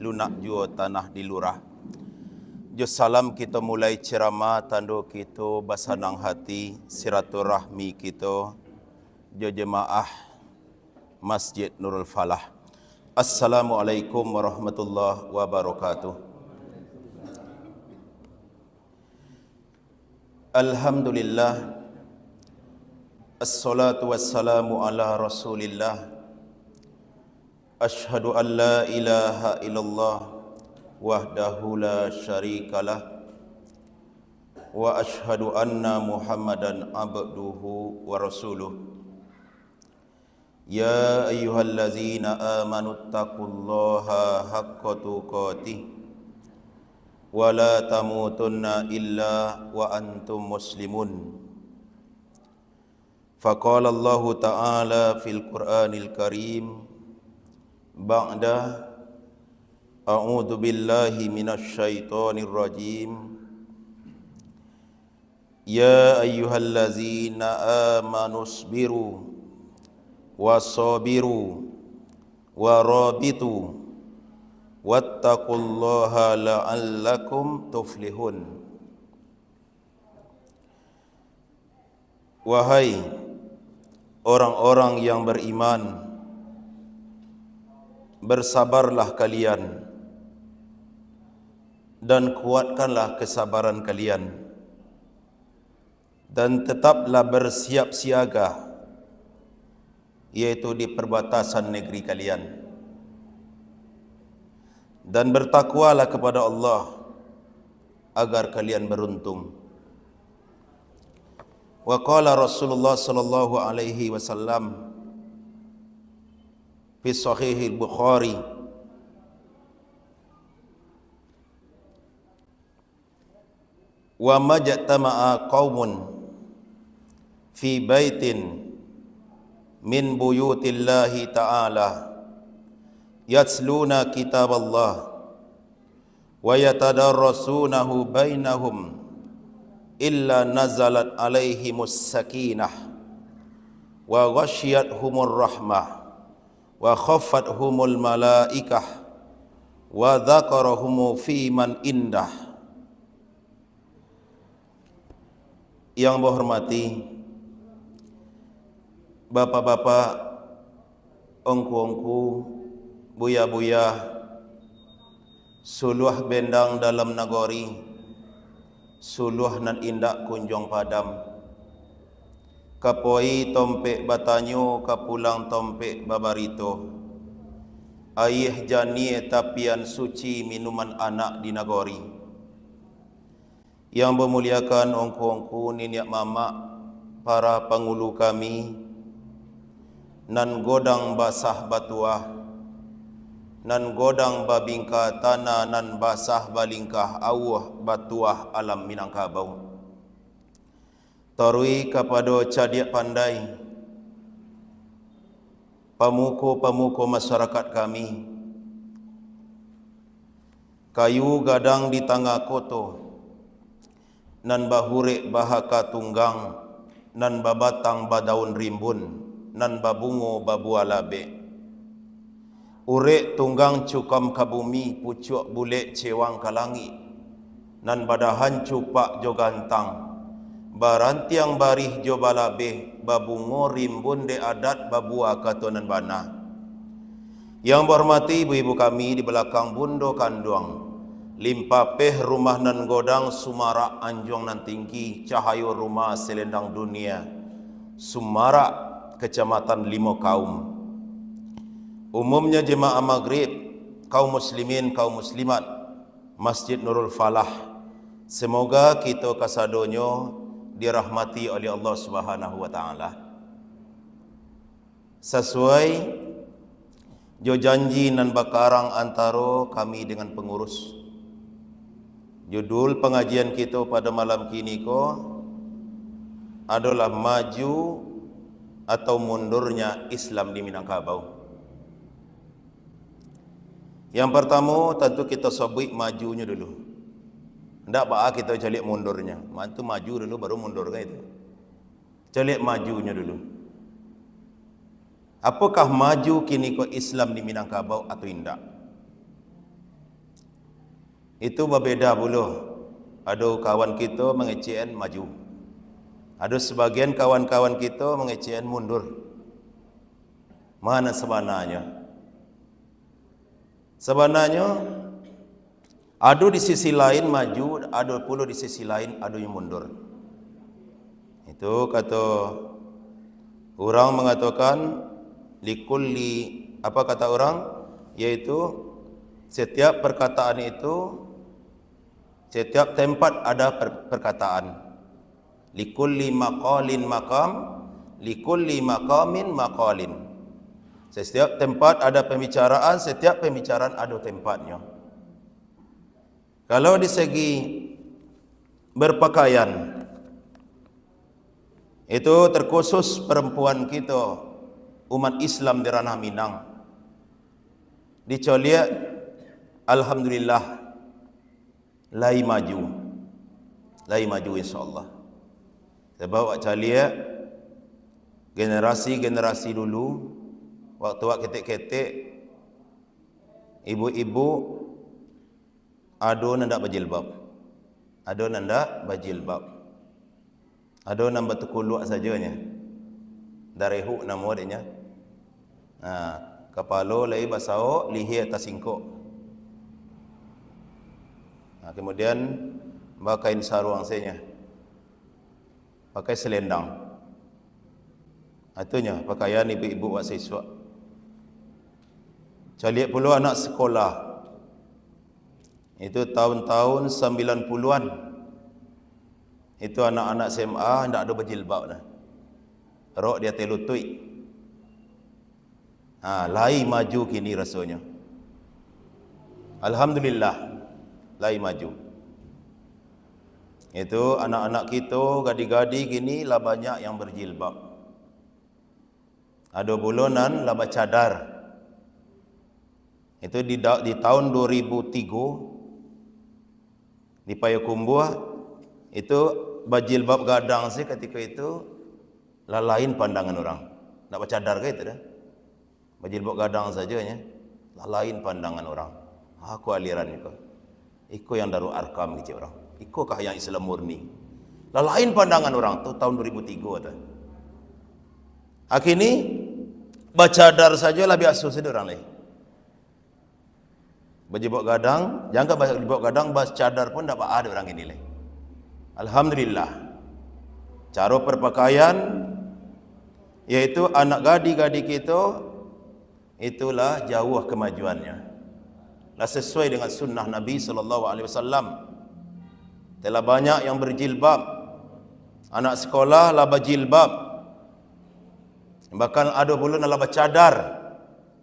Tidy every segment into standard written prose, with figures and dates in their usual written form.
lunak jua tanah di lurah. Jo salam kita mulai ceramah tando kita basanang hati silaturahmi kita jo jemaah Masjid Nurul Falah. Assalamualaikum warahmatullahi wabarakatuh. Alhamdulillah, assalatu wassalamu ala rasulillah. Ashhadu an la ilaha illallah wahdahu la syarikalah wa ashhadu anna Muhammadan abduhu wa rasuluh. Ya ayyuhallazina amanu taqullaha haqqa tuqatih wa la tamutunna illa wa antum muslimun. Faqala Allah ta'ala fil Qur'anil Karim ba'da a'udzu billahi minasy syaithanir rajim. Ya ayyuhallazina amanu sabiru wasabiru warabitu wattaqullaha la'allakum tuflihun. Wahai orang-orang yang beriman, bersabarlah kalian dan kuatkanlah kesabaran kalian, dan tetaplah bersiap siaga, yaitu di perbatasan negeri kalian, dan bertakwalah kepada Allah agar kalian beruntung. Wa qala Rasulullah sallallahu alaihi wasallam fi sahih al-Bukhari, wa majtama'a qaumun fi baitin min buyutillahi ta'ala yatluna kitaballah wa yatadarrasunahu bainahum illa nazalat alaihimus sakinah wa ghasyiyatuhumur rahmah wa khaffathumul malaikah wa dzakarahumu fi man indah. Yang berhormati bapak-bapak, ongku-ongku, buya-buya, suluh bendang dalam nagori, suluh nan indak kunjung padam, kapoi tompek batanyo, kapulang tompek babarito, ayah janie tapian suci minuman anak di nagori. Yang memuliakan ongku-ongku, niniak mamak, para pengulu kami, nan godang basah batuah, nan godang babingka tanah, nan basah balingkah awah batuah alam Minangkabau. Tarui kepada cadiak pandai, pamuko-pamuko masyarakat kami, kayu gadang di tangga koto, nan bahurek bahaka tunggang, nan babatang badaun rimbun, nan babungo babua labe. Urek tunggang cukam kabumi, pucuk bulek cewang kalangi, nan badahan cupak jo gantang, barantiang barih jo balabe, babungo rimbun de adat babua katonan bana. Yang berhormati ibu-ibu kami di belakang bundo kanduang, limpapeh rumah nan godang Sumarak anjong nan tinggi, cahayo rumah selendang dunia, Sumarak kecamatan Limo Kaum. Umumnya jemaah maghrib, kaum muslimin, kaum muslimat, Masjid Nurul Falah, semoga kita kasadonyo dirahmati oleh Allah Subhanahu wa taala. Sesuai jo janji nan bakarang antaro kami dengan pengurus. Judul pengajian kita pada malam kini adalah maju atau mundurnya Islam di Minangkabau. Yang pertama tentu kita sebut majunya dulu. Tidak apa kita calik mundurnya. Mantu maju dulu baru mundur kan itu. Calik majunya dulu. Apakah maju kini Islam di Minangkabau atau tidak? itu berbeza pula. Ada kawan kita mengecen maju. Ada sebagian kawan-kawan kita mengecen mundur. Mana sebenarnya? Sebenarnya ada di sisi lain maju, ada pula di sisi lain ada yang mundur. Itu kata orang mengatakan likulli, apa kata orang? Yaitu setiap perkataan itu, setiap tempat ada perkataan. Likulli maqalin maqam, likulli maqamin maqalin. Setiap tempat ada pembicaraan, setiap pembicaraan ada tempatnya. Kalau di segi berpakaian, itu terkhusus perempuan kita, umat Islam di ranah Minang. Dicoliak, alhamdulillah, lai maju insyaAllah. Sebab wak caliak, generasi dulu, waktu wak ketik-ketik, ibu-ibu ada nandak berjilbab, ada nandak berjilbab, ada nan bertukuluk sajanya, dari huk nama adanya. Kepala lai basau, lihir atas singkuk. Kemudian pakai sarung senya, pakai selendang. Itunya pakaian ibu-ibu wak siswa. Caliak pula anak sekolah. Itu tahun-tahun 90-an. Itu anak-anak SMA hendak ada berjilbab dah. Rok dia telutui. Lai maju kini rasanya. Alhamdulillah, lai maju. Itu anak-anak kita, gadi-gadi kini lah banyak yang berjilbab. Ada bulunan lah bercadar. Itu di tahun 2003 di Payakumbuh itu berjilbab gadang sih ketika itu lah lain pandangan orang. Nak bercadar ke itu dah. Berjilbab gadang sajanya lah lain pandangan orang. Aku aliran itu. Iko yang Darul Arkam gitu orang. Iko kah yang Islam murni. Lah lain pandangan orang tu tahun 2003 tu. Akhirnya bercadar saja lah biasa saja orang lain. Berjilbab gadang, jangan berjilbab gadang, bercadar pun dapat ada orang ini. Alhamdulillah. Cara perpakaian yaitu anak gadi-gadi kita itulah jauh kemajuannya. Lah sesuai dengan sunnah Nabi SAW. Telah banyak yang berjilbab. Anak sekolah lah berjilbab. Bahkan ada pula lah bercadar.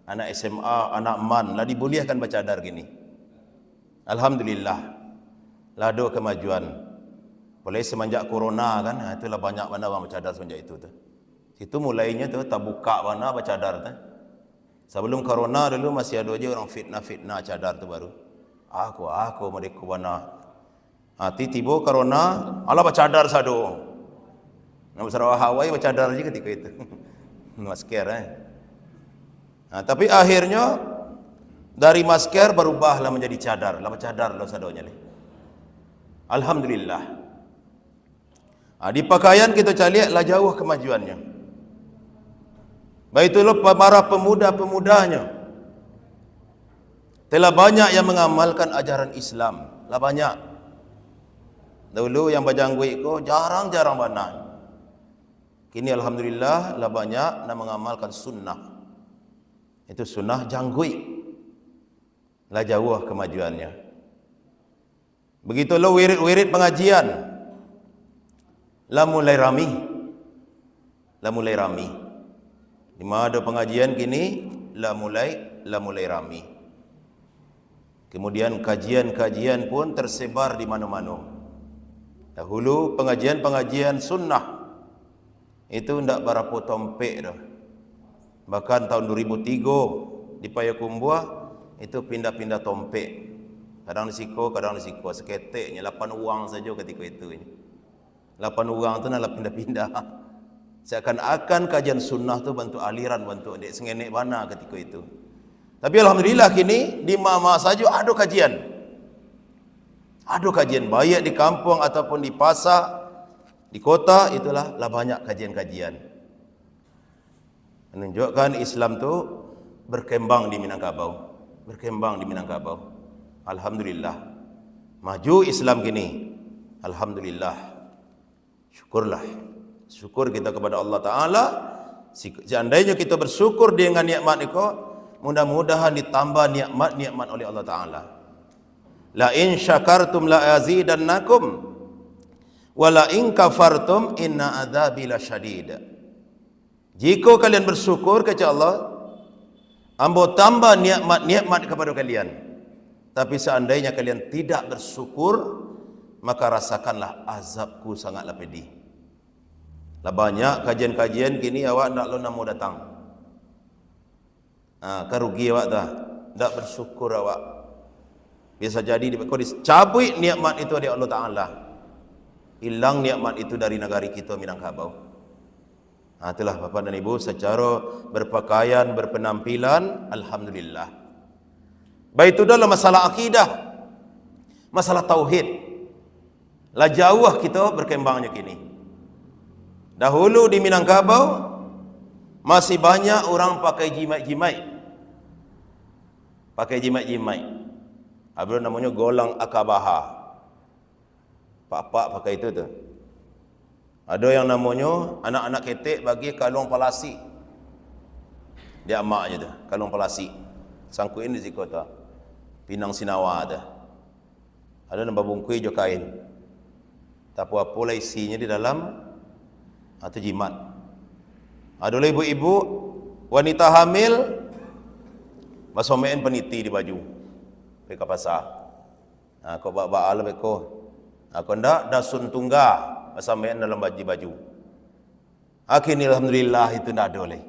Anak SMA, anak MAN lah dibolehkan bercadar gini. Alhamdulillah. Lah ada kemajuan. Boleh semenjak corona kan, itulah banyak mana orang bercadar semenjak itu tu. Situ mulainya tu tak buka mana bercadar tu. Sebelum corona dulu masih ada aja orang fitnah cadar tu baru. Aku mereka mana. Tiba-tiba corona, Allah bercadar sado. Nama Sarawak Hawaii bercadar aja ketika itu. Masker tapi akhirnya dari masker berubahlah menjadi cadar, lah bercadar lah sadonya. Alhamdulillah. Di pakaian kita cari lah jauh kemajuannya. Baitulah para pemuda-pemudanya telah banyak yang mengamalkan ajaran Islam, lah banyak. Dulu yang berjanggut itu jarang-jarang banyak. Kini alhamdulillah lah banyak yang mengamalkan sunnah. Itu sunnah janggui. Lah jauh kemajuannya. Begitulah wirid-wirid pengajian. Lah mulai rami. Di mana ada pengajian kini lah mulai rami. Kemudian kajian-kajian pun tersebar di mana-mana. Dahulu pengajian sunnah itu ndak berapa tompek dah. Bahkan tahun 2003 di Payakumbuh itu pindah-pindah tompek. Kadang di siko, seketiknya 8 uang saja ketika itu. 8 uang tu nak pindah-pindah. Seakan-akan kajian sunnah tu bentuk aliran, bentuk dek sengenek mana ketika itu. Tapi alhamdulillah kini di mama saja ada kajian. Ada kajian baik di kampung ataupun di pasar, di kota, itulah lah banyak kajian-kajian. Menunjukkan Islam tu berkembang di Minangkabau. Berkembang di Minangkabau. Alhamdulillah. Maju Islam gini. Alhamdulillah. Syukurlah. Syukur kita kepada Allah Ta'ala. Seandainya kita bersyukur dengan nikmat itu, mudah-mudahan ditambah nikmat-nikmat oleh Allah Ta'ala. La in syakartum la azidannakum wa la in kafartum inna adzabi lasyadid. Jika kalian bersyukur kepada Allah, ambo tambah nikmat-nikmat kepada kalian. Tapi seandainya kalian tidak bersyukur, maka rasakanlah azabku sangatlah pedih. Lah banyak kajian-kajian kini awak ndak lo namo datang. Kan rugi awak dah. Ndak bersyukur awak. Biasa jadi kau dicabut nikmat itu dari Allah Ta'ala. Hilang nikmat itu dari negari kita Minangkabau. Itulah Bapak dan Ibu, secara berpakaian, berpenampilan, alhamdulillah. Baik itu dalam masalah akidah, masalah tauhid. Lah jauh kita berkembangnya kini. Dahulu di Minangkabau masih banyak orang pakai jimat-jimat. Pakai jimat-jimat. Ada namanya golang akabaha. Pak-pak pakai itu tu. Ada yang namanya anak-anak ketek bagi kalung palasi. Dia amaknya tu, kalung palasi. Sangkuin di kota. Pinang Sinawa tu. Ada nama bungkui jo kain. Tapi apa isinya di dalam atau jimat. Ada ibu-ibu wanita hamil masomein peniti di baju. Mereka pasar. Kau bawa alam eko. Kau ndak dasun tungga masomein dalam baju. Akhirnya alhamdulillah itu ndak ada lagi.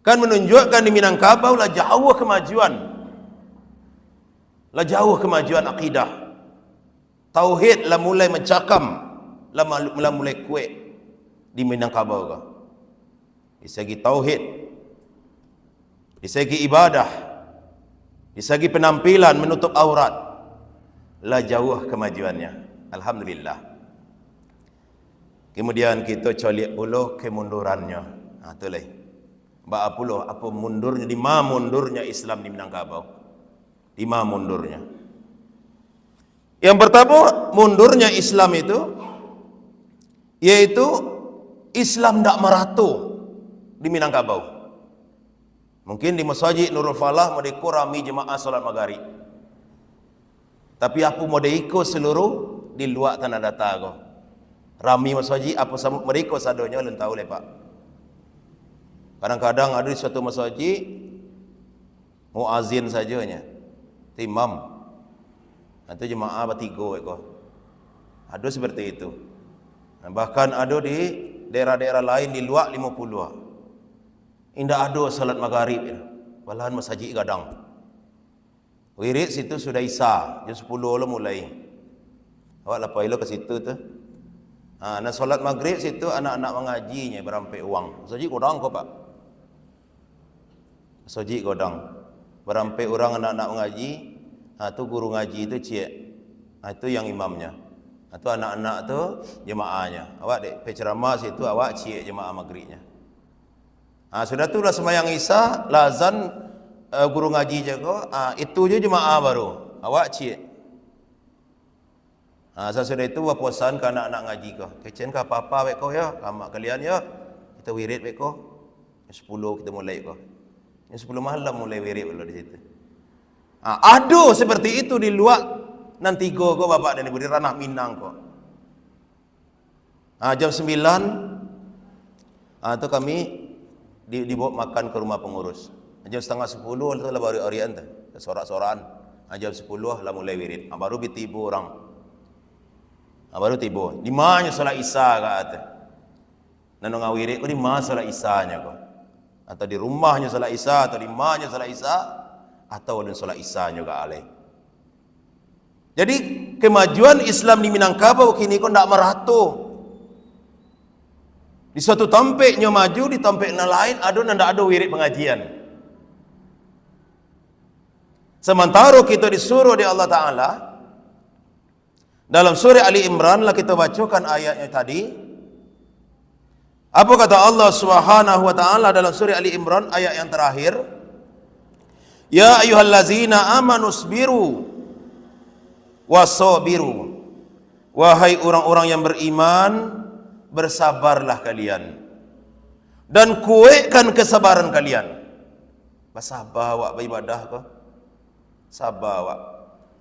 Kan menunjukkan di Minangkabau lah jauh kemajuan. Lah jauh kemajuan akidah. Tauhid lah mulai mencakam, lah mulai kuat di Minangkabau kah. Di segi tauhid, di segi ibadah, di segi penampilan menutup aurat, lah jauh kemajuannya. Alhamdulillah. Kemudian kita colik pula kemundurannya. Itulah. Ba pula apa mundurnya, di mana mundurnya Islam di Minangkabau? Di mana mundurnya? Yang pertama, mundurnya Islam itu yaitu Islam tidak meratu di Minangkabau. Mungkin di Masjid Nurul Falah mereka rami jemaah solat maghrib. Tapi apa mereka seluruh di luar tanah data ko. Rami masjid apa sama mereka sadonya lun tahu lepak. Kadang-kadang ada di suatu masjid muazin sajanya. Imam. Atau jemaah bertiga ko. Ada seperti itu. Bahkan ada di daerah-daerah lain di luar 50. Indah ada salat maghrib. Malahan masjid gadang. Wirid situ sudah Isya, jam 10 lah mulai. Awak lapai lo ke situ tu. Nak solat maghrib situ anak-anak mengajinya berampai uang. Masjid godang kau pak. Masjid godang. Berampai orang anak-anak mengaji. Tu guru ngaji itu cik. Itu yang imamnya. Itu anak-anak tu jemaahnya. Awak dek penceramah situ awak cik jemaah maghribnya. Sudah tu lah sembahyang Isya, lazan guru ngaji jago, itu je jemaah baru. Awak cik. Sesudah itu puasan ke anak-anak ngaji ko. Kecen ke apa-apa wek ko ya, kamak kalian ya. Kita wirid wek ko. 10 kita mulai ko. 10 malam mulai wirid dulu di situ. Ada seperti itu di luar nanti go bapak dan ibu di ranah Minang ko. Jam 9 itu kami dibawa makan ke rumah pengurus. Jam setengah 10 itu lah baru arian tu. Sorak-sorakan. Jam 10 lah mulai wirid. Baru bitibu orang. Baru tiba. Di mana solat Isya kata. Nanong wirid ko di mana solat Isyanya ko. Atau di rumahnya solat Isya atau di mana solat Isya atau di solat Isyanya ke alai. Jadi kemajuan Islam di Minangkabau kini ko ndak meratu. Di suatu tampeknya maju, di tampeknya lain ada ndak ada wirid pengajian. Sementara kita disuruh di Allah Ta'ala Dalam surah Ali Imran lah kita bacakan ayatnya tadi. Apa kata Allah Subhanahu wa taala dalam surah Ali Imran ayat yang terakhir? Ya ayyuhallazina amanu sabiru wasabiru. Wahai orang-orang yang beriman, bersabarlah kalian dan kuatkan kesabaran kalian. Bersabar awak beribadah ke? Sabar awak.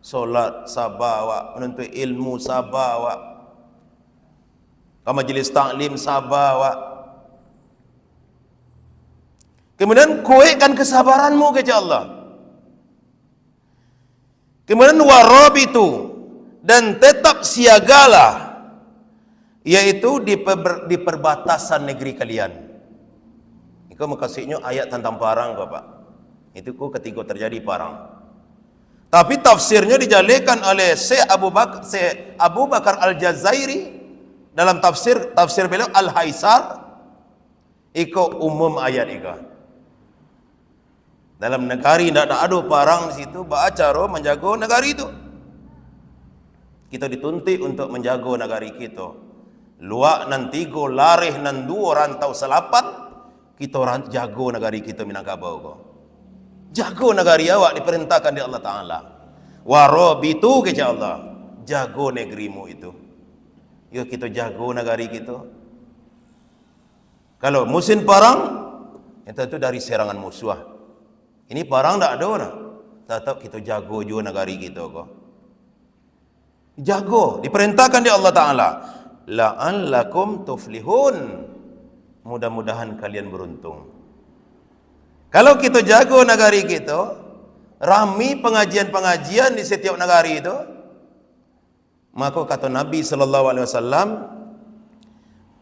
Solat sabar awak, menuntut ilmu sabar awak. Ke majlis taklim sabar awak. Kemudian kuatkan kesabaranmu kepada Allah. Kemudian warabitu, dan tetap siagalah, yaitu di perbatasan negeri kalian. Itu maksudnya ayat tentang parang ke Pak. Itu ketika terjadi parang. Tapi tafsirnya dijalankan oleh Syekh Abu Bakar Al-Jazairi dalam tafsir beliau Al-Haisar. Iko umum ayat ika. Dalam negari tidak ada parang di situ, baacara menjaga negari itu. Kita dituntut untuk menjaga negari kita. Luak nan tiga, larih nan dua, rantau selapan. Kita jaga negari kita Minangkabau ko. Jaga negari awak diperintahkan di Allah Ta'ala. Warabitu keja Allah. Jaga negerimu itu. Yuk kita jaga negari kita. Kalau musim parang, itu dari serangan musuh. Ini parang tak ada nah. Tetap kita jaga juga negari kita ko. Jaga, diperintahkan di Allah Ta'ala. La'allakum tuflihun. Mudah-mudahan kalian beruntung. Kalau kita jaga negari kita, rami pengajian-pengajian di setiap negari itu, maka kata Nabi sallallahu alaihi wasallam,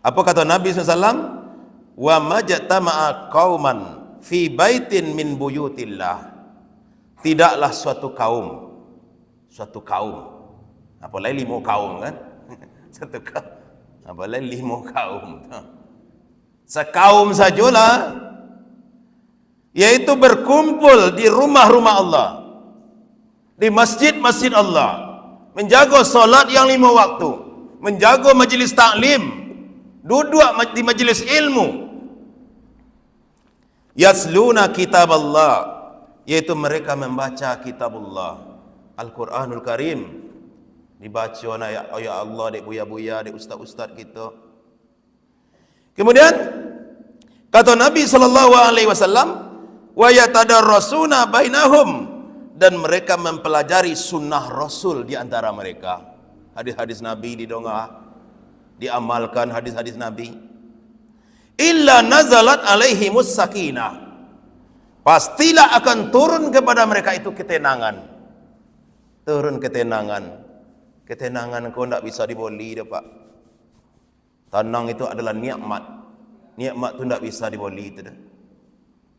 apa kata Nabi sallallahu alaihi wasallam? Wa majtama'a qauman fi baitin min buyutillah. Tidaklah suatu kaum, apalagi 5 kaum kan? Satu kaum, apalagi 5 kaum. Sekaum sajalah, yaitu berkumpul di rumah-rumah Allah, di masjid-masjid Allah, menjaga solat yang 5 waktu, menjaga majlis taklim, duduk di majlis ilmu, yasluna kitab Allah, yaitu mereka membaca kitab Allah, Al-Quranul Karim, dibaca ayat Allah dek buya-buya, dek ustaz-ustaz kita. Kemudian kata Nabi sallallahu alaihi wasallam, wa yatadarrasuna bainahum, dan mereka mempelajari sunnah Rasul di antara mereka. Hadis-hadis Nabi didongah, diamalkan hadis-hadis Nabi. Illa nazalat alaihimus sakinah. Pastilah akan turun kepada mereka itu ketenangan. Turun ketenangan. Ketenangan kau tidak bisa diboli dah Pak. Tenang itu adalah nikmat. Nikmat itu tidak bisa diboli itu dah.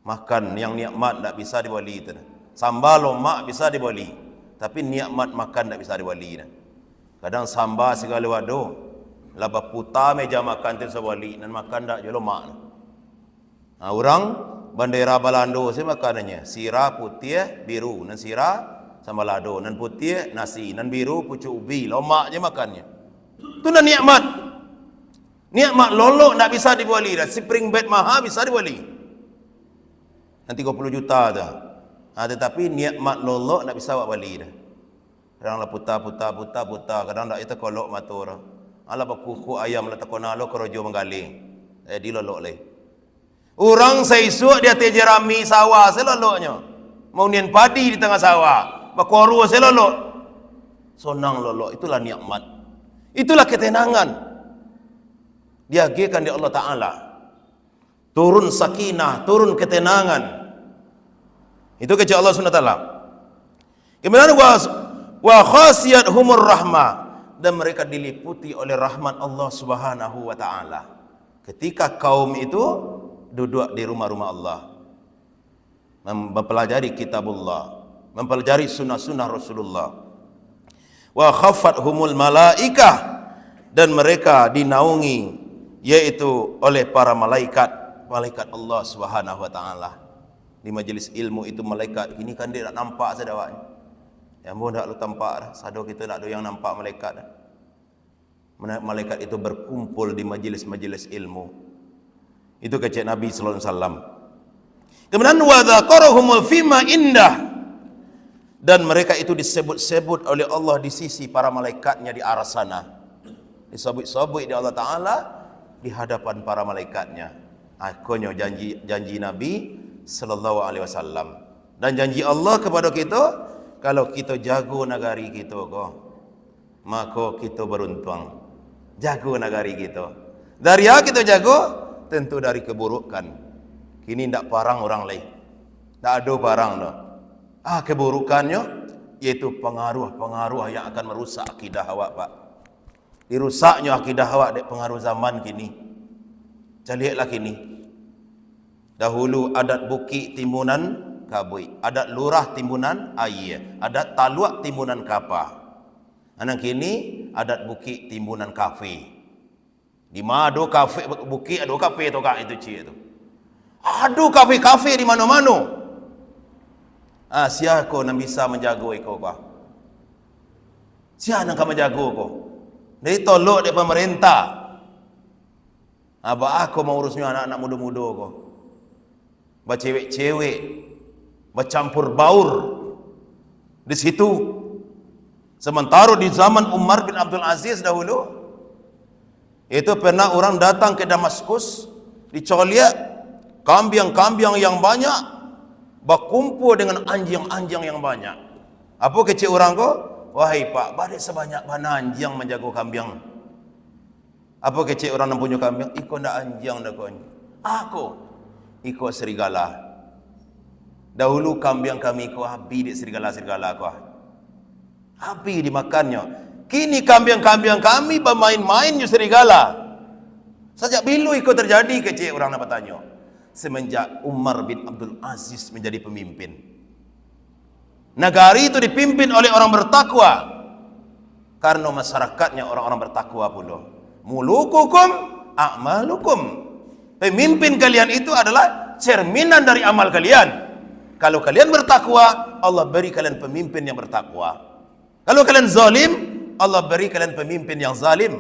Makan yang nikmat tak bisa diboli itu. Sambal lomak bisa diboli, tapi nikmat makan tak bisa diboli. Kadang sambal segala wado, laba puta meja makan tu sebali dan makan tak je lomak. Orang bandera balando saya makanannya sirah putih biru, dan sirah sambal lado, dan putih nasi, dan biru pucuk ubi, lomak je makannya. Tu dah nikmat. Nikmat lolok tak bisa diboli dah. Spring bed mahal bisa diboli. Nanti 30 juta dah. Tetapi nikmat lolok tak bisa buat balik dah. Kadang lah putar. Kadang tak itu kolok matur. Alah berkuku ayam letak kona lo kerojo menggaling. Di lolok leh. Orang seisuk dia tejerami sawah seloloknya. Mau nian padi di tengah sawah. Berkoru selolok. Sonang lolok. Itulah nikmat. Itulah ketenangan. Diagihkan di Allah Ta'ala. Turun sakinah, turun ketenangan. Itu kecil Allah SWT. Kemudian wa khasiyat humur rahmah, dan mereka diliputi oleh rahmat Allah Subhanahu wa Ta'ala. Ketika kaum itu duduk di rumah-rumah Allah, mempelajari kitabullah, mempelajari sunnah-sunnah Rasulullah. Wa khaffat humul malaikah, dan mereka dinaungi yaitu oleh para malaikat Allah Subhanahu wa Ta'ala. Di majlis ilmu itu malaikat, ini kan dia tak nampak sedawaknya. Yang pun tak lu tampak dah. Sado kita tak ada yang nampak malaikat dah. Malaikat itu berkumpul di majlis-majlis ilmu. Itu kecek Nabi sallallahu alaihi wasallam. Kemudian wa dzakarahum fima indah, dan mereka itu disebut-sebut oleh Allah di sisi para malaikatnya di arah sana. Disebut-sebut di Allah Ta'ala di hadapan para malaikatnya. Akhirnya janji Nabi sallallahu alaihi wasallam. Dan janji Allah kepada kita, kalau kita jago negari kita maka kita beruntung. Jago negari kita. Dari apa kita jago? Tentu dari keburukan. Kini tidak parang orang lain. Tak ada parang dah. Keburukannya yaitu pengaruh-pengaruh yang akan merusak akidah awak, Pak. Dirusaknya akidah awak dek pengaruh zaman kini. Caliaklah kini. Dahulu adat buki timunan kabui, adat lurah timunan air, adat taluak timunan kapah. Anak kini adat buki timunan kafe. Di mana ada kafe buki, ada kafe tu kak itu cik tu. Aduh kafe-kafe di mana-mana. Siapa nak bisa menjaga kau kah? Siapa nak menjaga kau? Dia tolong dari pemerintah. Aku mau urusnya anak-anak muda-muda kau. Bercewek-cewek, bercampur baur di situ. Sementara di zaman Umar bin Abdul Aziz dahulu, itu pernah orang datang ke Damaskus, dicoliak kambing-kambing yang banyak, berkumpul dengan anjing-anjing yang banyak. Apa kecil orang ko? Wahai Pak, balik sebanyak mana anjing menjaga kambing? Apa kecil orang yang punya kambing? Ikut ndak anjing ndak kau? Aku ikut serigala. Dahulu kambing kami ko habis di serigala-serigala ko. Habis dimakannya. Kini kambing-kambing kami bermain-main di serigala. Sejak bila itu terjadi kecil orang nak bertanya? Semenjak Umar bin Abdul Aziz menjadi pemimpin. Negara itu dipimpin oleh orang bertakwa. Karena masyarakatnya orang-orang bertakwa pula. Mulukukum a'malukum. Pemimpin kalian itu adalah cerminan dari amal kalian. Kalau kalian bertakwa, Allah beri kalian pemimpin yang bertakwa. Kalau kalian zalim, Allah beri kalian pemimpin yang zalim.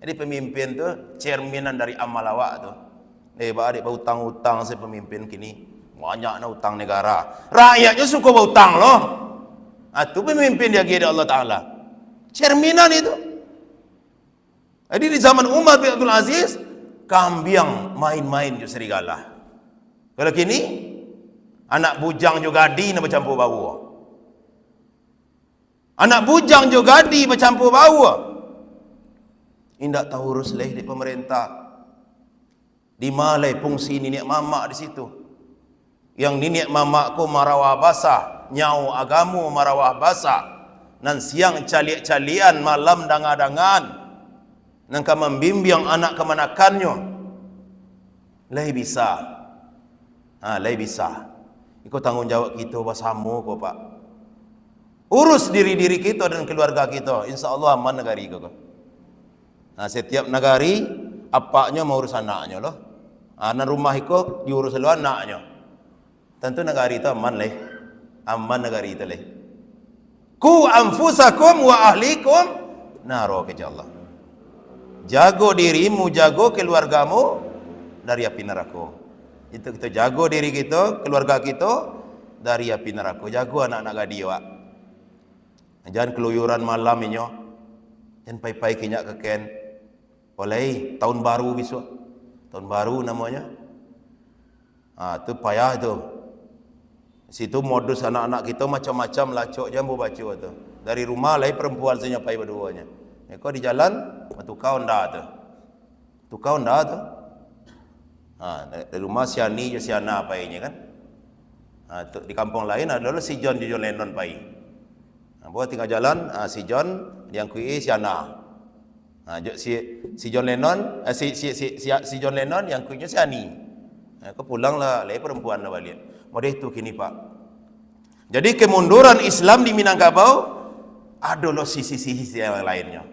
Jadi pemimpin tu cerminan dari amal awak tu. Adik berhutang-hutang si pemimpin kini. Banyak nak hutang negara. Rakyatnya suka berhutang loh. Itu pemimpin dia kira Allah Ta'ala. Cerminan itu. Jadi di zaman Umar bin Abdul Aziz, kambing main-main di serigala. Kalau kini, anak bujang juga di nak bercampur bau. Anak bujang juga di bercampur bau. Indak tahu urus leh di pemerintah. Di malai fungsi nenek mamak di situ. Yang nenek mamakku marawah basah, nyau agamu marawah basah. Nan siang caliak-calian, malam dangan-dangan. Nan ka membimbing anak kemanakannya. Leh bisa. Leh bisa. Ikut tanggungjawab kita bersama kau Pak. Urus diri-diri kita dan keluarga kita. InsyaAllah aman negari kita. Setiap negari, apaknya mau urus anaknya loh. Anak rumah itu diurus lu anaknya. Tentu negari itu aman leh. Aman negari itu leh. Ku anfusakum wa ahlikum naro keja Allah. Jago dirimu, jago keluargamu dari api neraka. Itu kita jago diri kita, keluarga kita dari api neraka. Jago anak-anak gadi wak. Jangan keluyuran malam ini. Jangan pai-pai kinyak keken. Oleh tahun baru besok. Tahun baru namanya. Itu payah tu. Situ modus anak-anak kita macam-macam lah. Cok jambu baca tu. Dari rumah lah perempuan senyapai berduanya. Kau di jalan, tukau ndak tu. Tukau ndak tu. Dari rumah siani je siana painya kan. Di kampung lain adalah si John Lennon pai. Buat tinggal jalan, si John yang kui siana. Si John Lennon, si John Lennon yang kuinya si Ani. Kau pulanglah, leh perempuan lah balik. Model itu kini Pak. Jadi kemunduran Islam di Minangkabau ada loh sisi-sisi yang lainnya.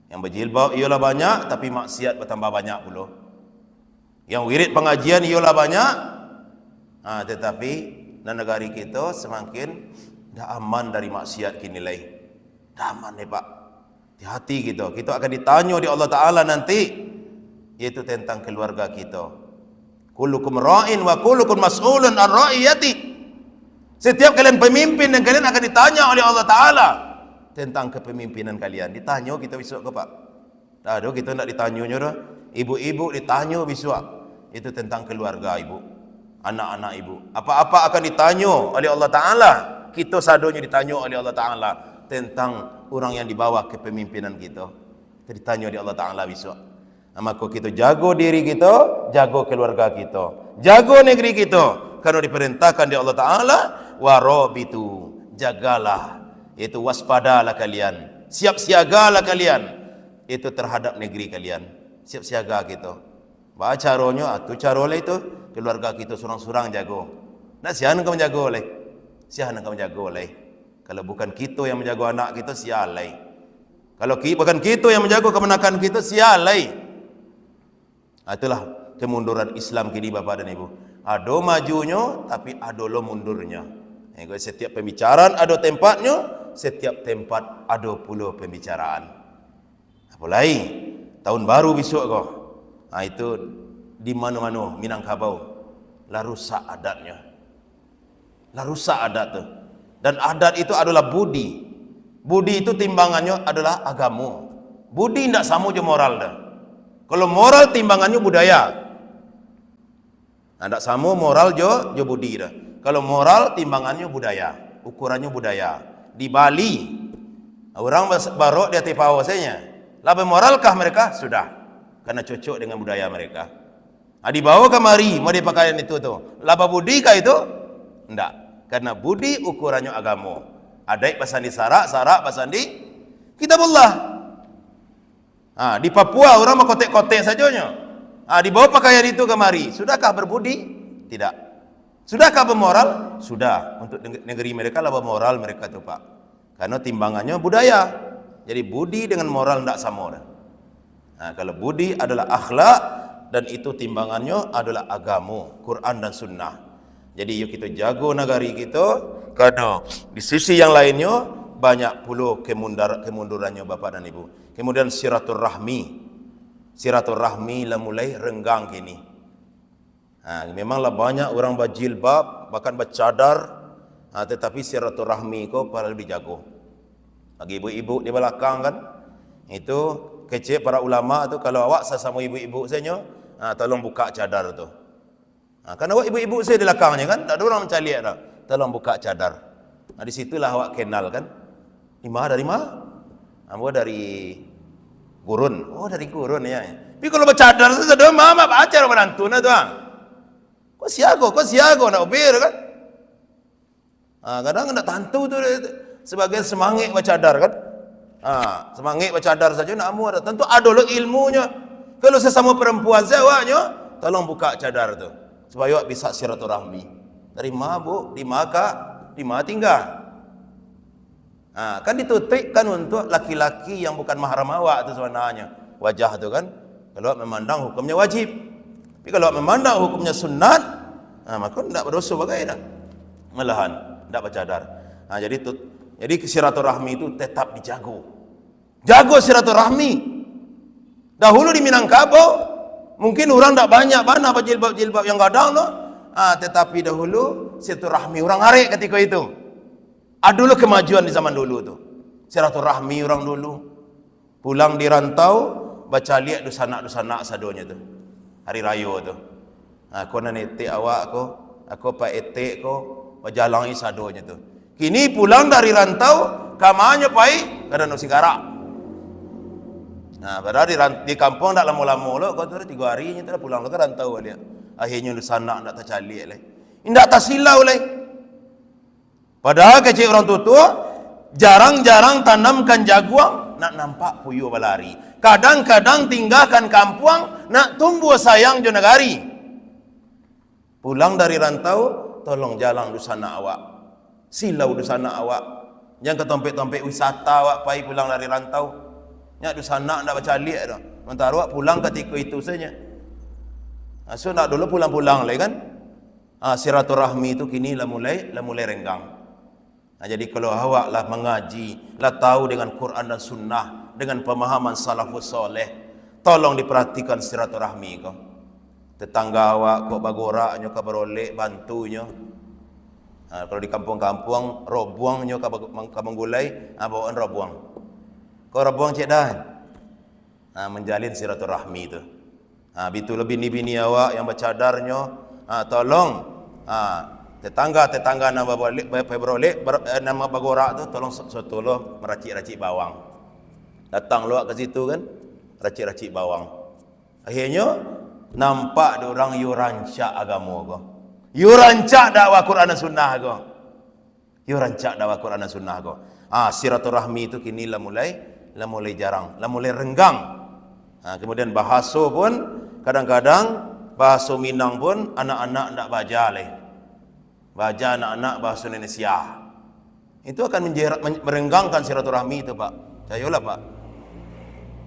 Yang berjilbab ialah banyak, tapi maksiat bertambah banyak pula. Yang wirid pengajian ialah banyak, tetapi negara kita semakin dah aman dari maksiat kini lai. Dah aman nih Pak. Hati-hati kita. Kita akan ditanya di Allah Ta'ala nanti, yaitu tentang keluarga kita. Kullukum ra'in wa kullukum mas'ulun an ra'iyati. Setiap kalian pemimpin dan kalian akan ditanya oleh Allah Ta'ala tentang kepemimpinan kalian. Ditanya kita besok ke Pak. Aduh, kita nak ditanyanya dah. Ibu-ibu ditanya besok. Itu tentang keluarga ibu, anak-anak ibu. Apa-apa akan ditanya oleh Allah Ta'ala. Kita sadonya ditanya oleh Allah Ta'ala tentang orang yang di bawah kepemimpinan kita. Kita ditanya oleh Allah Ta'ala besok. Maka kita jaga diri kita, jaga keluarga kita, jaga negeri kita. Karena diperintahkan di Allah Ta'ala, warabitu, jagalah, itu waspadalah kalian, siap siagalah kalian, itu terhadap negeri kalian. Siap siaga kita. Baca caranya, tu cara itu keluarga kita surang-surang jaga. Nak siapa yang menjaga oleh? Siapa yang menjaga oleh? Kalau bukan kita yang menjaga anak kita, siapa lagi? Kalau bukan kita yang menjaga kemenakan kita, siapa lagi? Itulah kemunduran Islam kini Bapak dan Ibu. Ada majunya, tapi ada lo mundurnya. Setiap pembicaraan ada tempatnya, setiap tempat ada pula pembicaraan. Apalagi tahun baru besok kau. Itu di mana-mana Minangkabau lah rusak adatnya. Lah rusak adat tu. Dan adat itu adalah budi. Budi itu timbangannya adalah agama. Budi tidak sama je moral dah. Kalau moral timbangannya budaya. Tidak sama moral je budi dah. Kalau moral timbangannya budaya, ukurannya budaya. Di Bali orang barok di hati pawasnya. Lebih moralkah mereka? Sudah, karena cocok dengan budaya mereka. Dibawa kemari mau dipakaian itu tu. Laba budi kah itu? Tidak, karena budi ukurannya agama. Ada pasandi sarak pasandi kitabullah. Di Papua orang mau kotek-kotek sajanya. Dibawa pakaian itu kemari. Sudahkah berbudi? Tidak. Sudahkah bermoral? Sudah. Untuk negeri mereka lah bermoral mereka tu Pak. Karena timbangannya budaya. Jadi budi dengan moral tidak sama. Kalau budi adalah akhlak dan itu timbangannya adalah agama, Quran dan Sunnah. Jadi yuk kita jaga negari kita. Karena di sisi yang lainnya banyak pula kemundurannya Bapak dan Ibu. Kemudian silaturahmi lah mulai renggang kini. Memanglah banyak orang berjilbab, bahkan bercadar, tetapi silaturahmi kau pada lebih jago. Bagi ibu-ibu di belakang kan, itu kecil para ulama tu kalau awak sesama ibu-ibu saya, tolong buka cadar tu. Karena awak ibu-ibu saya di belakangnya kan, tak ada orang mencari dah. Tolong buka cadar. Di situlah awak kenal kan. Dari mana? Dari gurun. Oh, dari gurun ya. Tapi kalau bercadar saja dah mama baca menantu na tuang. Kau siago nak ubir kan? Kadang nak tantu tu sebagai semangit bercadar kan? Semangit bercadar saja nak amu ada. Tentu ada lo ilmunya. Kalau sesama perempuan sewanya, tolong buka cadar tu supaya awak bisa silaturahmi. Dari mana bu? Di mana tinggal? Kan ditutikkan untuk laki-laki yang bukan mahram awak itu sebenarnya. Wajah tu kan, kalau memandang hukumnya wajib. Tapi kalau memandang hukumnya sunat, maka tidak berdosa bagaimana? Malahan tidak bercadar. Jadi silaturahmi itu tetap dijago. Jago silaturahmi. Dahulu di Minangkabau mungkin orang tidak banyak mana jilbab-jilbab yang gadang no. Tetapi dahulu silaturahmi orang arek ketika itu. Dulu kemajuan di zaman dulu tu. Silaturahmi orang dulu. Pulang di rantau, baca lihat dusanak sadonya tu. Hari raya tu. Aku nak etik awak aku pak etik ko, berjalangi sadonya tu. Kini pulang dari rantau, kamanya pai kada nak sigara. Padahal di kampung tak lama-lama lo, kau tu 3 hari nya tu pulang ke rantau dia. Akhirnya dusanak nak tercalik leh. Indak tersilau leh. Padahal kecil orang tua jarang-jarang tanamkan jaguang, nak nampak puyuh balari. Kadang-kadang tinggalkan kampung, nak tumbuh sayang jo negari. Pulang dari rantau, tolong jalan dusana awak. Silau dusana awak. Jangan ke tempat-tempat wisata awak pai pulang dari rantau. Nyak dusana nak baca liat dah. Mentara awak pulang ketika itu saja. So nak dulu pulang-pulang lagi kan. Silaturahmi itu kini lah mulai renggang. Jadi kalau awak lah mengaji, lah tahu dengan Quran dan Sunnah, dengan pemahaman salafus soleh, tolong diperhatikan silaturahmi kau. Tetangga awak kok bagora nyo ka beroleh bantunya. Kalau di kampung-kampung robuang nyo ka menggulai, bawaan robuang. Kau robuang cek dah. Menjalin silaturahmi itu. Bitu lebih bini awak yang bercadarnya, tolong tetangga nama beroleh nama bagora tu tolong sotolo meracik-racik bawang. Datang luak ke situ kan, racik-racik bawang. Akhirnya nampak orang yu rancak agama ko. Yu rancak dakwah Quran dan Sunnah ko. Yu rancak dakwah Quran dan Sunnah ko. Silaturahmi itu kini lah mulai jarang, lah mulai renggang. Kemudian bahasa pun kadang-kadang bahasa Minang pun anak-anak ndak baca leh. Baca anak-anak bahasa Indonesia. Itu akan merenggangkan silaturahmi itu, Pak. Cayolah, Pak.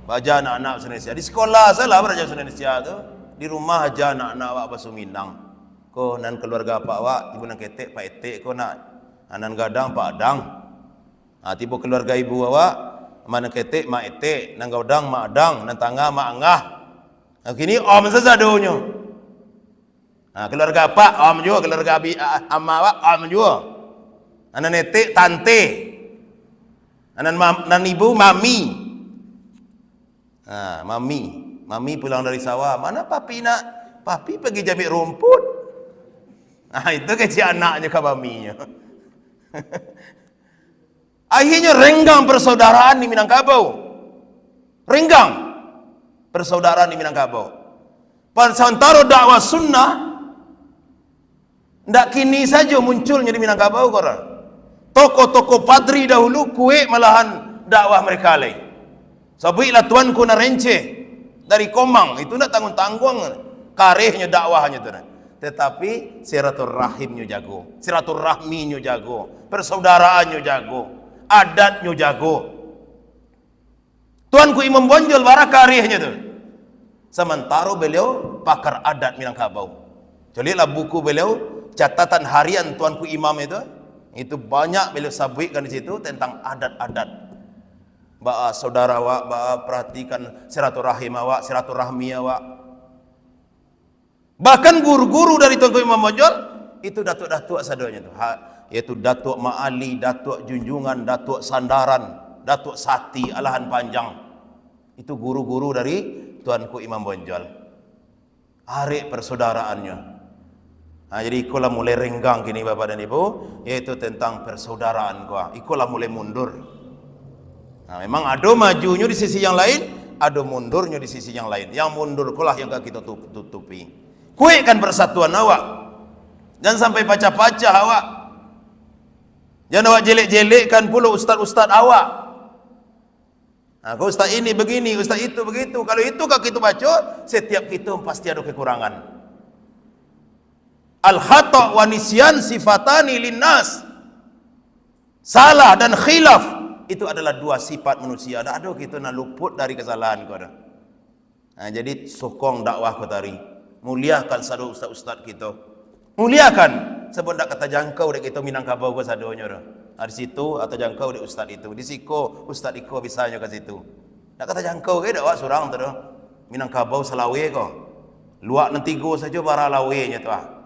Baca anak-anak bahasa Indonesia. Di sekolah salah baca bahasa Indonesia tu. Di rumah aja anak-anak awak bahasa Minang. Ko nan keluarga Pak awak, ibu nan ketek Pak etek ko nak. Anan gadang Pak adang. Tiba keluarga ibu awak, mana ketek mak etek, nan gadang mak adang, nan tangga mak angah. Kini om sesadonyo. Keluarga Pak om juga, keluarga amma awak om juga. Anan etek tante. Nan ibu mami. Mami pulang dari sawah. Mana papi nak? Papi pergi jamik rumput. Itu kecil anaknya ke maminya. Akhirnya renggang persaudaraan di Minangkabau. Renggang persaudaraan di Minangkabau. Sementara dakwah sunnah ndak kini saja munculnya di Minangkabau korang. Tokoh-tokoh padri dahulu kue malahan dakwah mereka lain. Sabilah tuanku na rence dari Komang itu nak tanggung-tanggung karehnya dakwahnya tu. Tetapi silaturahimnya jago, silaturahminya jago, persaudaraannya jago, adatnya jago. Tuanku Imam Bonjol bara karehnya tu. Sementara beliau pakar adat Minangkabau. Jadilah buku beliau catatan harian Tuanku Imam itu banyak beliau sabitkan di situ tentang adat-adat. Saudara awak, perhatikan silaturahim awak, silaturahmi awak. Bahkan guru-guru dari Tuanku Imam Bonjol itu datuk-datuk sadanya tu. Yaitu Datuk Ma'ali, Datuk Junjungan, Datuk Sandaran, Datuk Sati, Alahan Panjang. Itu guru-guru dari Tuanku Imam Bonjol. Arek persaudaraannya. Jadi ikulah mulai renggang kini Bapak dan Ibu, yaitu tentang persaudaraan gua. Ikulah mulai mundur. Memang ada majunya di sisi yang lain, ada mundurnya di sisi yang lain. Yang mundur kulah yang kita tutupi. Kuatkan persatuan awak. Jangan sampai paca-paca awak. Jangan awak jelek-jelekkan pula ustaz-ustaz awak. Kau ustaz ini begini, ustaz itu begitu. Kalau itu kalau kita baca, setiap kita pasti ada kekurangan. Al-khata' wa nisyan sifatani linnas. Salah dan khilaf itu adalah dua sifat manusia. Ada kita nak luput dari kesalahan kau dah. Jadi sokong dakwah kau tadi. Muliakan sadu ustaz-ustaz kita. Muliakan sebab tak kata jangkau dek kita Minangkabau kau sadonya dah. Di situ atau jangkau dek ustaz itu. Di siko ustaz iko bisanya ke situ. Tak kata jangkau ke dakwah surang tu dah. Minangkabau Selawe kau. Luak nanti go saja bara lawenya tu ah.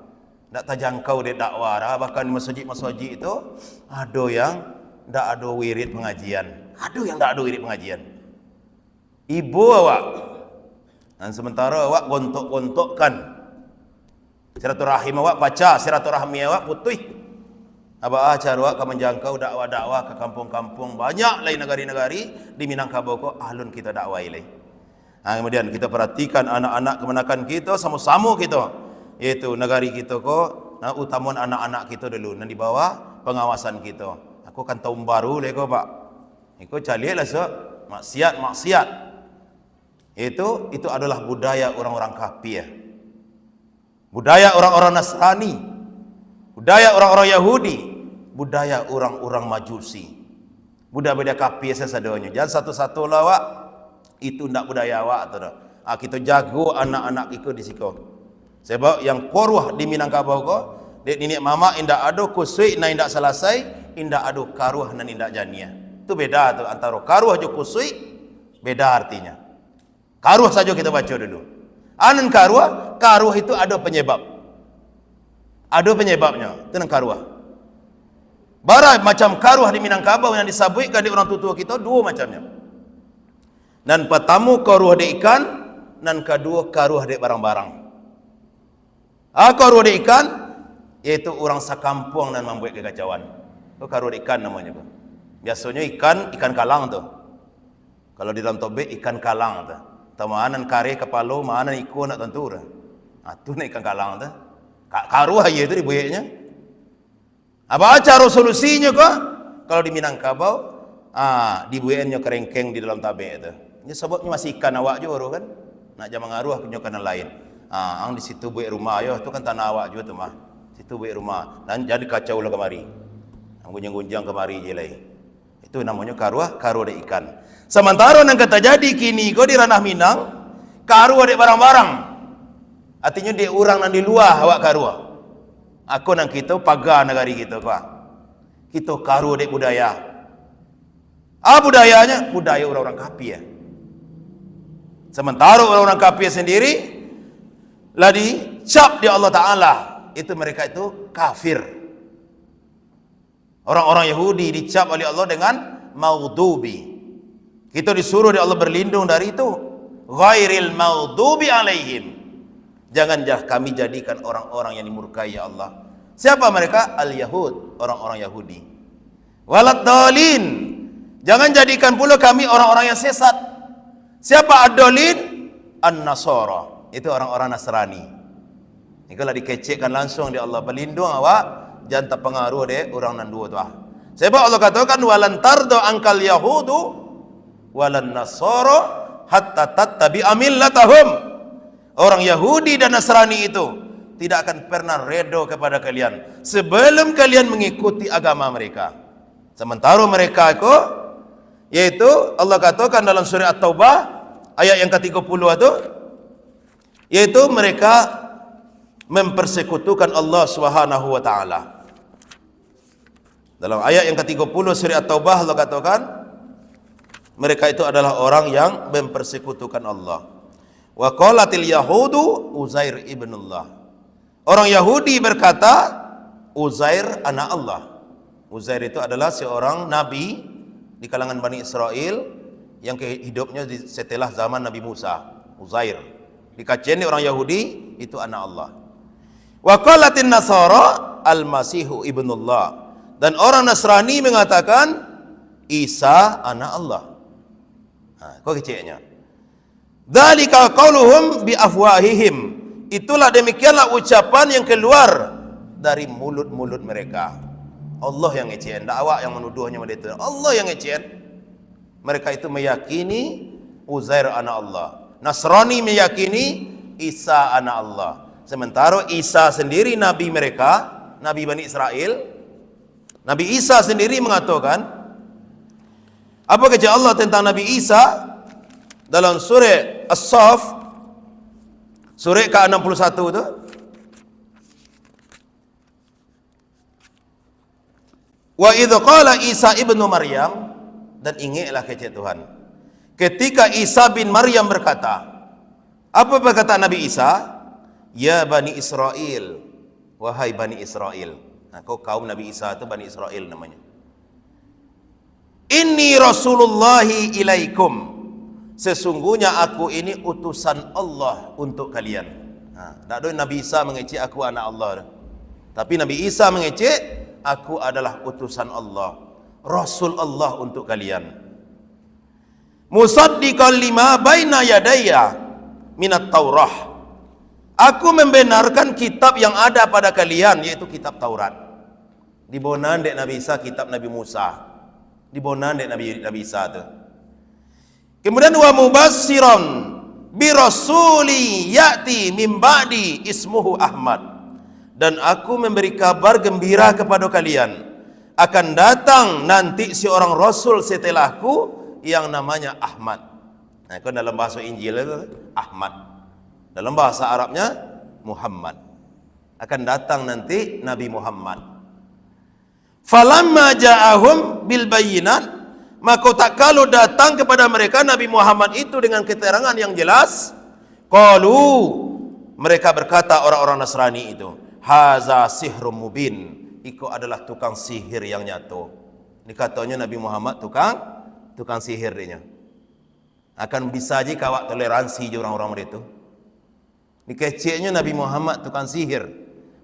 Tak terjangkau dek dakwah dah. Bahkan masjid-masjid itu ada yang tak ada wirid pengajian. Ada yang tak ada wirid pengajian. Ibu awak. Dan sementara awak gontok-gontokkan silaturahim awak baca, silaturahmi awak putih. Apa cara awak menjangkau dakwah-dakwah ke kampung-kampung banyak lain negari-negari di Minangkabau ko ahlun kita dakwah ilai. Kemudian kita perhatikan anak-anak kemenakan kita sama-sama kita, yaitu negari kita ko utamun anak-anak kita dulu dan di bawah pengawasan kita. Aku kan tahun baru leko Pak. Iko calilah maksiat. Itu adalah budaya orang-orang kafir. Budaya orang-orang Nasrani. Budaya orang-orang Yahudi. Budaya orang-orang Majusi. Budaya kafir sesadanya. Jangan satu-satu lawak itu ndak budaya awak tu dah. Kita jago anak-anak kita di siko. Sebab yang koruh di Minangkabau ko, dek nenek mama indak ada kusui na indak selesai, indak adu karuah dan indak jania. Itu beda tu antara karuah jo kusui, beda artinya. Karuah saja kita baca dulu. Anan karuah, karuah itu ada penyebab. Ada penyebabnya, itu karuah. Bara macam karuah di Minangkabau yang disabuikan di orang tua kita dua macamnya. Dan pertama karuah di ikan, dan kedua karuah di barang-barang. Karuah di ikan yaitu orang sakampung dan membuat kekacauan. Itu karuah di ikan namanya. Biasanya ikan kalang tu. Kalau di dalam tobek ikan kalang tu. Tamanan kare kepala, mana ikut nak tentu dah. Tu nak ikan kalang tu. Karuah ye tu dibuatnya. Apa cara solusinya kok? Kalau di Minangkabau, dibuatnya kerengkeng di dalam tabek tu. Ini sebabnya masih ikan awak juga kan? Nak jangan ngaruh punya kanan lain. Ang di situ buat rumah yo, tu kan tanah awak juga tu mah. Situ buat rumah. Dan jadi kacau lah kemari. Ang gunjang-gunjang kemari je lai. Itu namanya karuah dari ikan. Sementara yang kata jadi kini kau di ranah Minang, karuah di barang-barang. Artinya di orang yang di luar awak karuah. Aku nang kita pagar negari kita kau. Kita karuah di budaya. Budayanya budaya orang-orang kafir. Sementara orang-orang kafir sendiri lah dicap di Allah Ta'ala, itu mereka itu kafir. Orang-orang Yahudi dicap oleh Allah dengan maghdubi. Kita disuruh di Allah berlindung dari itu. Ghairil maghdubi alaihim. Jangan kami jadikan orang-orang yang dimurkai ya Allah. Siapa mereka? Al-Yahud, orang-orang Yahudi. Walad dalin. Jangan jadikan pula kami orang-orang yang sesat. Siapa ad-dalin? An-Nasara. Itu orang-orang Nasrani. Ini kalau dikecekkan langsung di Allah berlindung awak, jangan terpengaruh deh orang nan dua tu. Sebab Allah katakan walan tardo angkal yahudu walan nasara hatta tattabi'a millatahum. Orang Yahudi dan Nasrani itu tidak akan pernah redo kepada kalian sebelum kalian mengikuti agama mereka. Sementara mereka itu, yaitu Allah katakan dalam surah At-Taubah ayat yang ke-30 itu, yaitu mereka mempersekutukan Allah Subhanahu wa taala. Dalam ayat yang ke-30 surah At-Taubah Allah katakan mereka itu adalah orang yang mempersekutukan Allah. Wa qalatil yahudu Uzair ibnullah. Orang Yahudi berkata Uzair anak Allah. Uzair itu adalah seorang nabi di kalangan Bani Israel yang hidupnya setelah zaman Nabi Musa. Uzair dikaceni orang Yahudi itu anak Allah. Wa qalatin nasara al-masihu ibnullah. Dan orang Nasrani mengatakan Isa anak Allah. Kau keceknya. Dzalika qauluhum bi afwahihim. Itulah demikianlah ucapan yang keluar dari mulut-mulut mereka. Allah yang ngecen, tak awak yang menuduhnya mereka. Allah yang ngecen. Mereka itu meyakini Uzair anak Allah. Nasrani meyakini Isa anak Allah. Sementara Isa sendiri nabi mereka, nabi Bani Israel. Nabi Isa sendiri mengatakan, apa kata Allah tentang Nabi Isa dalam surah As-Saff, surah ke-61 itu? Wa idh qala Isa ibnu Maryam, dan ingatlah kata Tuhan, ketika Isa bin Maryam berkata, apa perkataan Nabi Isa? Ya Bani Israel, wahai Bani Israel. Kau kaum Nabi Isa itu Bani Israel namanya. Inni Rasulullahi ilaikum. Sesungguhnya aku ini utusan Allah untuk kalian. Tak ada Nabi Isa mengecek aku anak Allah. Tapi Nabi Isa mengecek aku adalah utusan Allah, Rasul Allah untuk kalian. Musaddiqan lima baina yadayya minat Taurah. Aku membenarkan kitab yang ada pada kalian, yaitu kitab Taurat. Di bawah dek Nabi Isa kitab Nabi Musa. Di bawah dek Nabi Isa tu. Kemudian wa mubassiran bi rasuli ya'ti min ba'di ismuhu Ahmad. Dan aku memberi kabar gembira kepada kalian, akan datang nanti seorang rasul setelahku yang namanya Ahmad. Nah, kan dalam bahasa Injil itu Ahmad. Dalam bahasa Arabnya Muhammad. Akan datang nanti Nabi Muhammad. Falamma ja'ahum bil bayyinat, maka tak kalau datang kepada mereka Nabi Muhammad itu dengan keterangan yang jelas, qalu, mereka berkata orang-orang Nasrani itu, haza sihrum mubin, iko adalah tukang sihir yang nyata. Ini katanya Nabi Muhammad tukang sihir dia. Akan bisa aja kawak toleransi je orang-orang itu. Ini keceknya Nabi Muhammad tukang sihir.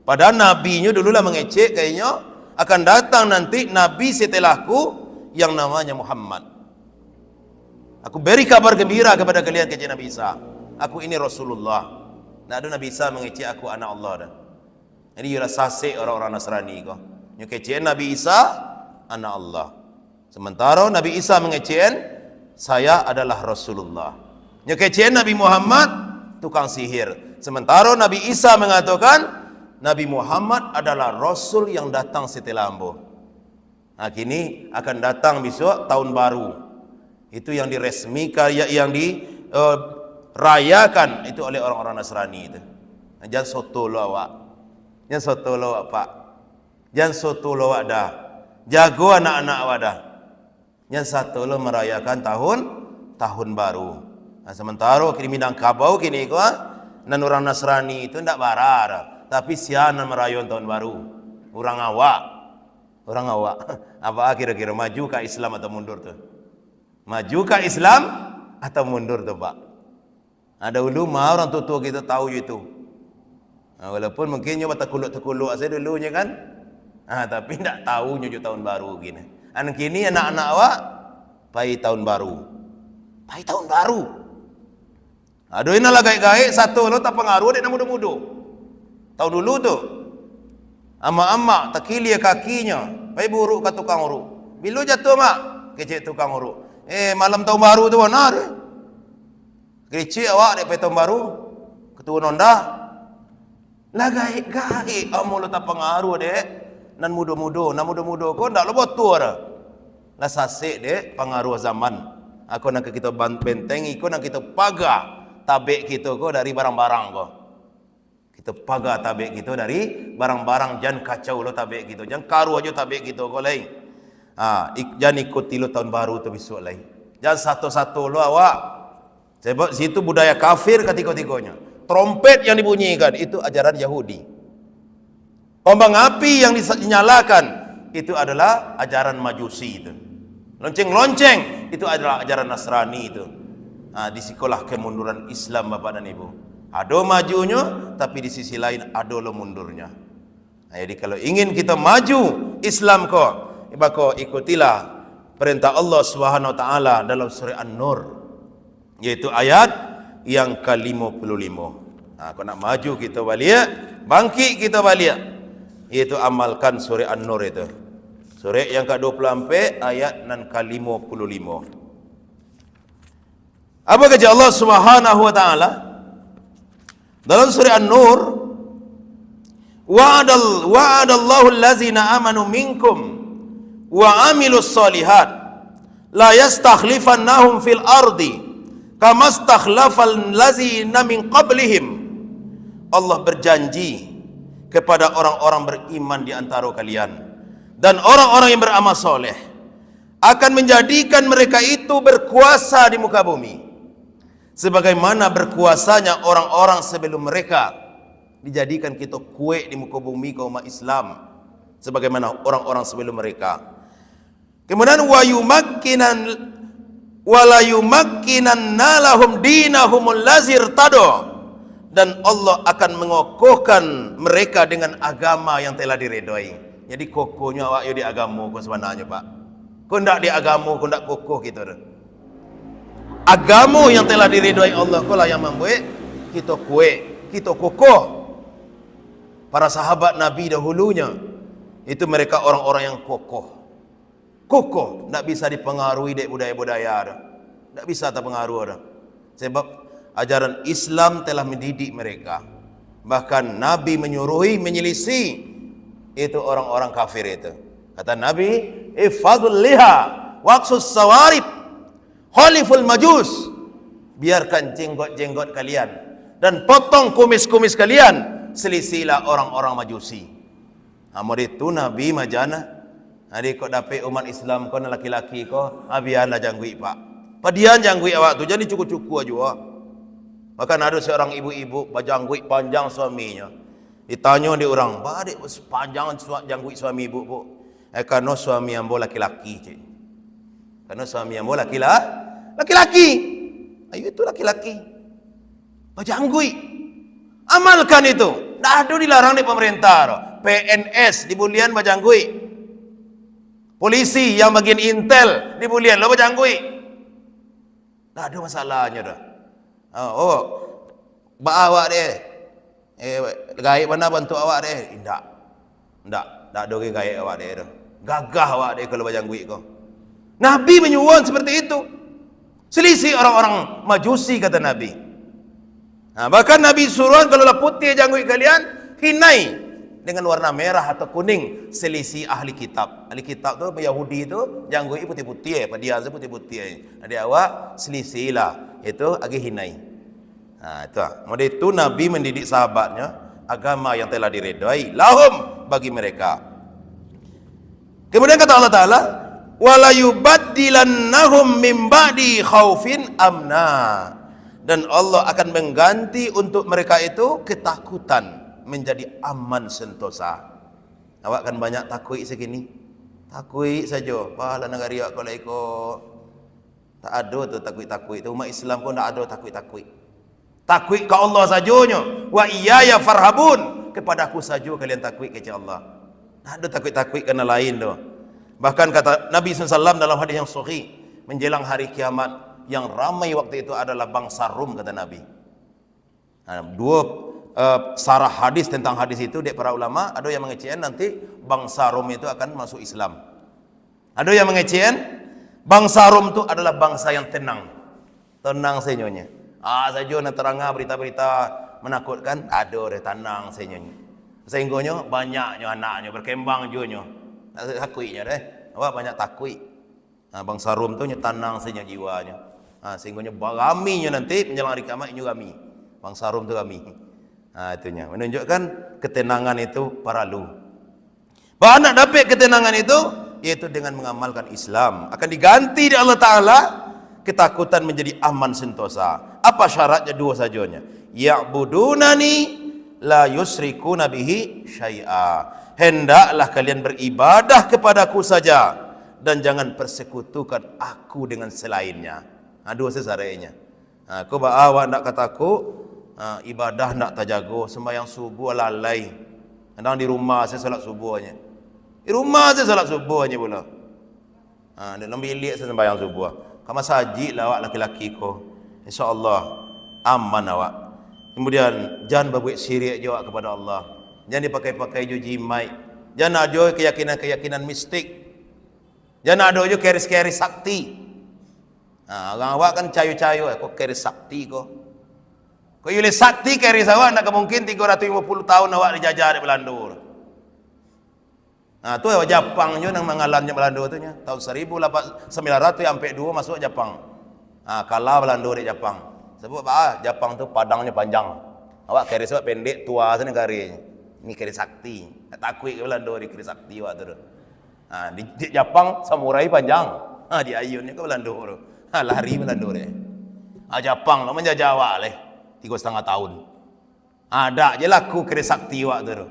Padahal nabinya dululah mengecek kayaknya akan datang nanti nabi setelahku yang namanya Muhammad. Aku beri kabar gembira kepada kalian kecek Nabi Isa. Aku ini Rasulullah. Tidak ada Nabi Isa mengecek aku anak Allah dah. Jadi ia sasik orang-orang Nasrani kau. Yang kecek Nabi Isa anak Allah. Sementara Nabi Isa mengecek saya adalah Rasulullah. Yang kecek Nabi Muhammad tukang sihir. Sementara Nabi Isa mengatakan Nabi Muhammad adalah Rasul yang datang setelah ambo. Nah, kini akan datang besok tahun baru. Itu yang diresmikan, yang dirayakan itu oleh orang-orang Nasrani itu. Nah, jangan soto lo awak. Jangan soto lo awak pak. Jangan soto lo awak dah. Jago anak-anak awak dah. Jangan satu lo merayakan tahun baru. Nah, sementara kini Minangkabau kini ko, nan orang Nasrani itu ndak barar. Tapi sianan merayakan tahun baru. Orang awak. Apa kira-kira maju ke Islam atau mundur tuh? Maju ke Islam atau mundur tuh pak? Ada dulu mah orang tua kita tahu itu. Nah, walaupun mungkin nyoba tekuluk saya dulunya kan. Tapi tidak tahu nyuju tahun baru gini. Anak kini anak-anak awak pai tahun baru. Aduh ini lah gaik-gaik satu lo tak pengaruh dek muda-muda. Tahu dulu tu, ama-ama takilia kakinya, baik buruk ke tukang urut. Bila jatuh mak, kecik tukang urut. Malam tahun baru tu mana dia? Kecik awak dek tahun baru, ketua nonda. Lah gaik-gaik, amu lo tak pengaruh dek. Nan muda-muda kau ndak lo botor. Lah sasik dek pengaruh zaman. Aku nak kita benteng, aku nak kita pagar tabek kita kau dari barang-barang kau. Kita pagar tabek kita dari barang-barang, jangan kacau lo tabek kita, jangan karu aja tabek kita kau lain. Jangan ikuti lo tahun baru tu besok lain. Jangan satu-satu lo awak. Sebab situ budaya kafir ketika-tikanya. Trompet yang dibunyikan itu ajaran Yahudi. Ombang api yang dinyalakan itu adalah ajaran Majusi itu. Lonceng-lonceng itu adalah ajaran Nasrani itu. Di sekolah kemunduran Islam Bapak dan Ibu. Ada majunya, tapi di sisi lain ada lo mundurnya. Jadi kalau ingin kita maju Islam maka ikutilah perintah Allah Subhanahu Wa Taala dalam surah An-Nur, yaitu ayat yang ke-55. Kalau nak maju kita balik, bangkit kita balik, yaitu amalkan surah An-Nur itu. Surah yang ke-24 ayat nan ke-55. Apa kata Allah Subhanahu Wa Taala? Dalam surah An-Nur, wa'adallahu allazina amanu minkum wa amilus solihat la yastakhlifannahum fil ardi kama stakhlafal lazina min qablihim. Allah berjanji kepada orang-orang beriman di antara kalian dan orang-orang yang beramal soleh akan menjadikan mereka itu berkuasa di muka bumi sebagaimana berkuasanya orang-orang sebelum mereka. Dijadikan kita kuat di muka bumi kaum Islam sebagaimana orang-orang sebelum mereka. Kemudian wala yumakkinanna lahum dinahumul lazir tado, dan Allah akan mengokohkan mereka dengan agama yang telah diredai. Jadi kokohnya awak di agama kau sebenarnya pak. Kau ndak di agama kau ndak kokoh gitu dah. Agama yang telah diridhai Allah kala yang membuat kita kuat, kita kokoh. Para sahabat Nabi dahulunya itu mereka orang-orang yang kokoh. Kokoh, tak bisa dipengaruhi dek budaya-budaya dah. Tak bisa terpengaruh dah. Sebab ajaran Islam telah mendidik mereka. Bahkan Nabi menyuruhi menyelisih itu orang-orang kafir itu. Kata Nabi, ifadul liha waqsus sawarib khaliful majus, biarkan jenggot-jenggot kalian dan potong kumis-kumis kalian, selisilah orang-orang Majusi. Amor itu Nabi majana Adik kau dapat umat Islam kau laki-laki kau, biarlah janggui pak. Padian janggui awak tu, jadi cukup-cukup aja. Bahkan ada seorang ibu-ibu berjanggui panjang suaminya. Ditanya dia orang, "Badik panjang janggui suami ibu bu?" Karena suami ambo laki-laki cik. Karena suami ambo laki-laki. Ayo itu laki-laki. Berjanggui. Amalkan itu. Dah ada dilarang di pemerintah. PNS dibulian berjanggui. Polisi yang bagian intel dibulian lo berjanggui. Dah ada masalahnya dah. Awak deh. Gaib mana bantu awak deh? Tidak ada gaib awak deh. Gagah awak deh kalau berjanggui kau. Nabi menyuruh seperti itu. Selisih orang-orang Majusi kata Nabi. Bahkan Nabi suruh kalau lah putih janggui kalian hinai dengan warna merah atau kuning, selisih ahli kitab. Ahli kitab tu Yahudi tu janggui putih-putih, padian putih-putih. Jadi awak selisih lah, itu agak hinai. Itu. Kemudian itu Nabi mendidik sahabatnya agama yang telah diredai lahum bagi mereka. Kemudian kata Allah Taala, wala yubaddilannahum min ba'di khaufin amna, dan Allah akan mengganti untuk mereka itu ketakutan menjadi aman sentosa. Awak kan banyak takut segini, takut saja. Pahala negara awak kalau ikut tak ada tu takut itu. Umat Islam pun tak ada takut. Takut ke Allah sajanya. Wa iyaya farhabun, kepada aku saja kalian takut kepada Allah. Tak ada takut kena lain tu. Bahkan kata Nabi SAW dalam hadis yang sahih, menjelang hari kiamat yang ramai waktu itu adalah bangsa Rum kata Nabi. Dua sarah hadis tentang hadis itu dek para ulama, ada yang mengecehkan nanti bangsa Rum itu akan masuk Islam. Ada yang mengecehkan bangsa Rum itu adalah bangsa yang tenang senyonya. Saja nak terangah berita-berita menakutkan, ada deh tenang senyonya. Sehingga banyaknya anaknya berkembang juga. Takutnya deh. Awak banyak takut. Bangsa Rum tu tenang saja jiwanya. Sehingga raminya nanti menjelang hari kiamat ini rami. Bangsa Rum tu rami. Itunya menunjukkan ketenangan itu perlu. Bahan nak dapat ketenangan itu yaitu dengan mengamalkan Islam. Akan diganti di Allah Taala ketakutan menjadi aman sentosa. Apa syaratnya? Dua sajanya. Ya'budunani la yusrikuna bihi syai'a. Hendaklah kalian beribadah kepadaku saja dan jangan persekutukan aku dengan selainnya. Dua sesarainya. Aku awak nak kataku ibadah nak terjaga, sembahyang subuh lalai. Kadang di rumah saya salat subuhnya. Di rumah saya salat subuhnya pula. Dalam bilik saya sembahyang subuh. Kamu sajid lah awak laki-laki ko. InsyaAllah aman awak. Kemudian jangan berbuat syirik juga kepada Allah. Jangan dipakai-pakai juji mai. Jangan ada keyakinan mistik. Jangan ada juga keris-keris sakti. Orang awak kan cayu-cayu, kok keris sakti kok. Kau boleh sakti keris awak nak mungkin 350 tahun awak dijajah di Belanda. Tu awak Jepang je nang mengalannya Belanda tu nya. Tahun 1900 sampai 2 masuk Jepang. Kalah Belanda di Jepang. Sebab apa? Jepang tu padangnya panjang. Awak keris awak pendek, tua sana garis. Ini keris sakti. Tak takut ke Belanda di keris sakti awak tu. Di Jepang samurai panjang. Di ayunnya ke Belanda tu. Lari Belanda dia. Jepang lah menjajah awak leh. 3,5 tahun. Ada je laku keris sakti awak tu.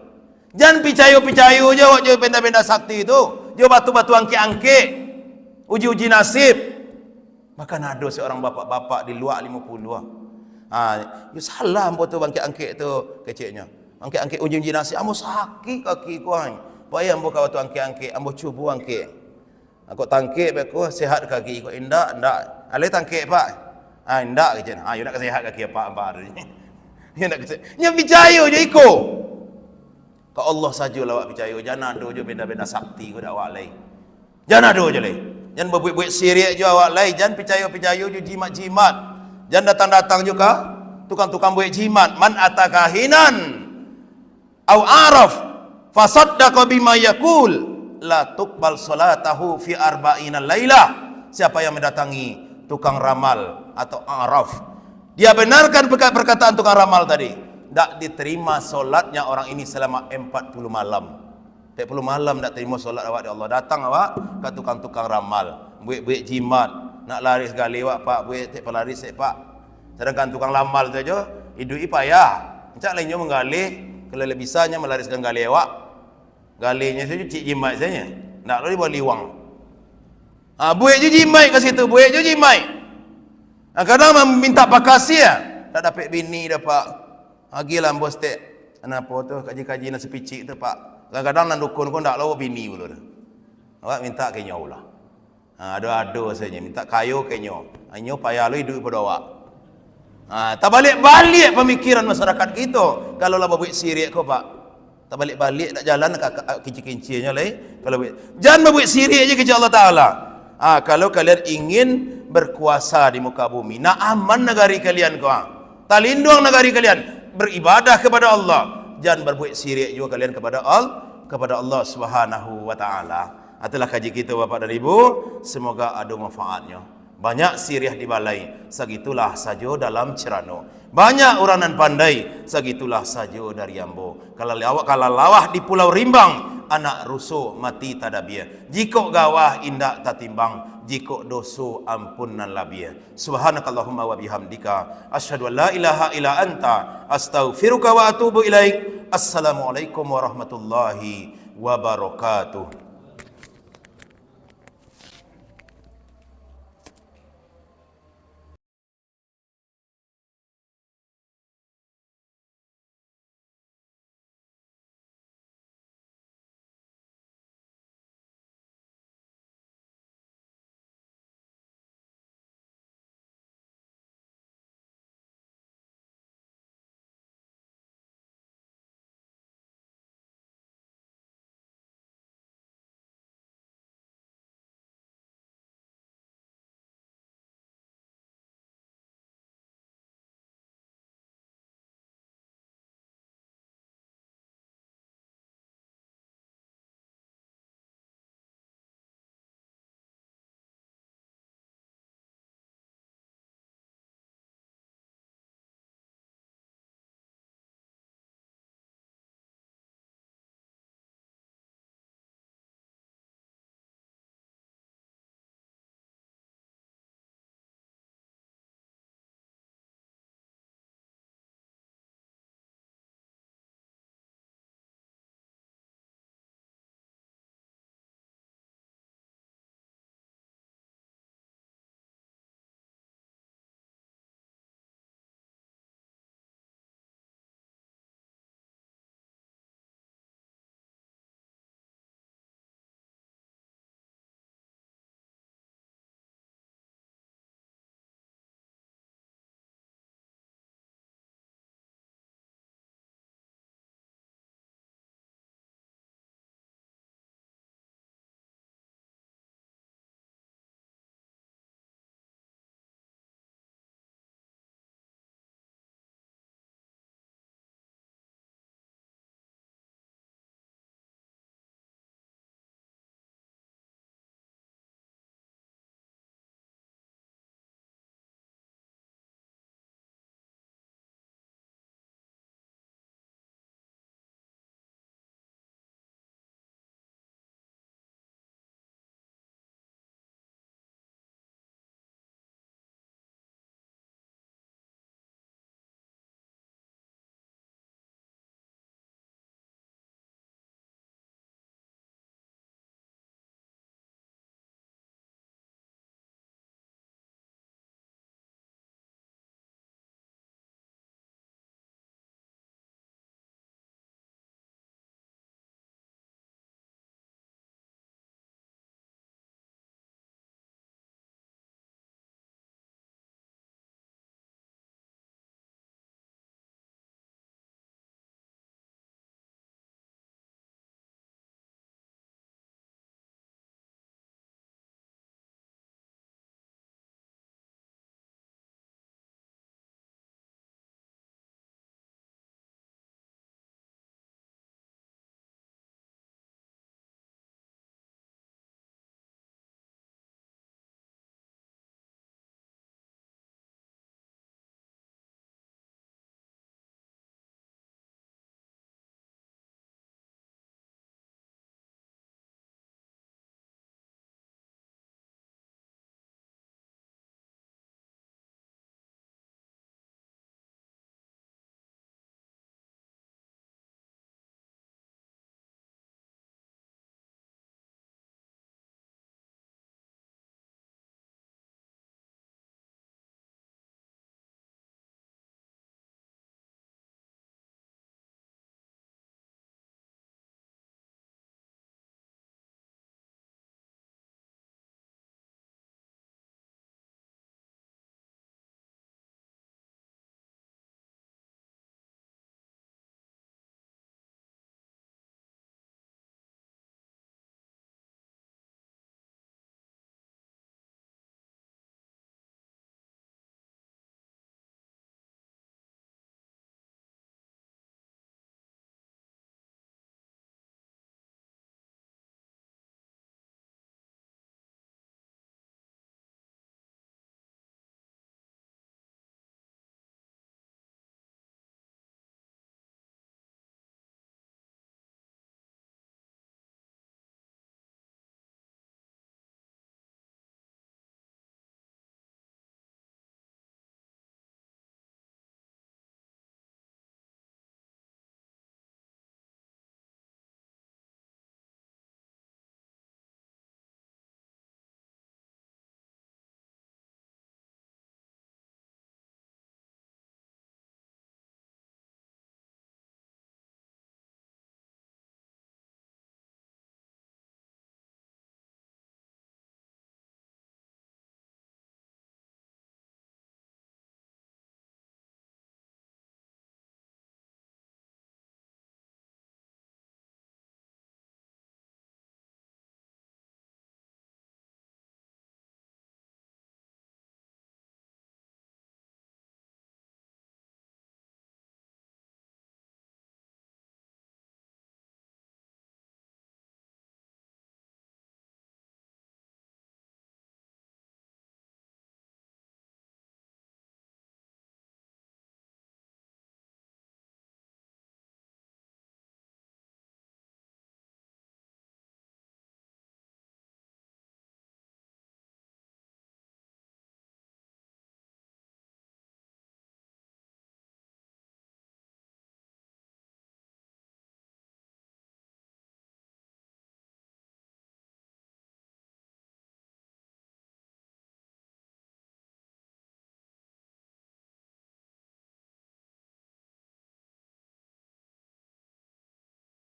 Jangan picayu-picayu je awak je benda-benda sakti tu. Je batu-batu angkik-angkik. Uji-uji nasib. Bahkan ada seorang bapak-bapak di luar 50 you salah ambo tu angkik-angkik tu kecilnya. Angkik-angkik uji-uji nasib, ambo sakit kaki kuan. Payah ambo kau tu angkik-angkik, ambo cuba angkik. Aku tangkik aku sihat kaki kau indak. Ale tangkik pak. Indak kecil. You nak sihat kaki apa ambar. You nak kecil. Nya picayu je iko. Ke Allah sajalah awak percaya. Jangan ada je benda-benda sakti kau dak awak lai. Jangan ada je lai. Jangan berbuat syirik je awak lai. Jangan percaya-percaya je jimat-jimat. Jangan datang-datang juga tukang-tukang buat jimat. Man atakahinan au araf fasaddaqa bima yaqul la tuqbal salatahu fi arba'ina lailah. Siapa yang mendatangi tukang ramal atau araf, dia benarkan perkataan tukang ramal tadi, tak diterima solatnya orang ini selama 40 malam. Tak perlu malam nak terima solat awak di Allah. Datang awak ke tukang-tukang ramal, buik-buik jimat, nak lari sekali awak pak, buik tak pelari sek pak. Sedangkan tukang ramal tu aja hidup payah. Encak lainnya menggalih, kalau lebih bisanya melariskan galih awak. Galihnya saja cik jimat saja. Nak lari buat liwang. Buik je jimat ke situ, buik je jimat. Kadang minta pakasi ya. Tak dapat bini dapat. Hagilah bos tek. Kenapa tu kaji-kaji nasi picik tu pak. Kadang-kadang nak dukun pun tak lawa bini dulu tu. Awak minta kenya ulah. Ada-ada saja minta kayu kenya. Anyo payah lu hidup pada awak. Tak balik-balik pemikiran masyarakat kita. Kalau lah buat sirik kau pak. Tak balik-balik nak jalan kinci-kincinya lah. Kalau jangan buat sirik aja kerja Allah Taala. Kalau kalian ingin berkuasa di muka bumi, nak aman negari kalian kau. Tak lindung negari kalian, beribadah kepada Allah. Jangan berbuat syirik juga kalian kepada Allah Subhanahu wa taala. Itulah kaji kita Bapak dan Ibu, semoga ada manfaatnya. Banyak sirih di balai, segitulah saja dalam cerano. Banyak orang nan pandai, segitulah saja dari ambo. Kalau lawah di Pulau Rimbang, anak rusuh mati tadabia. Jika gawah indak tatimbang, jika dosa ampun nan labia. Subhanakallahumma wa bihamdika, asyhadu an la ilaha illa anta, astaghfiruka wa atubu ilaik. Assalamualaikum warahmatullahi wabarakatuh.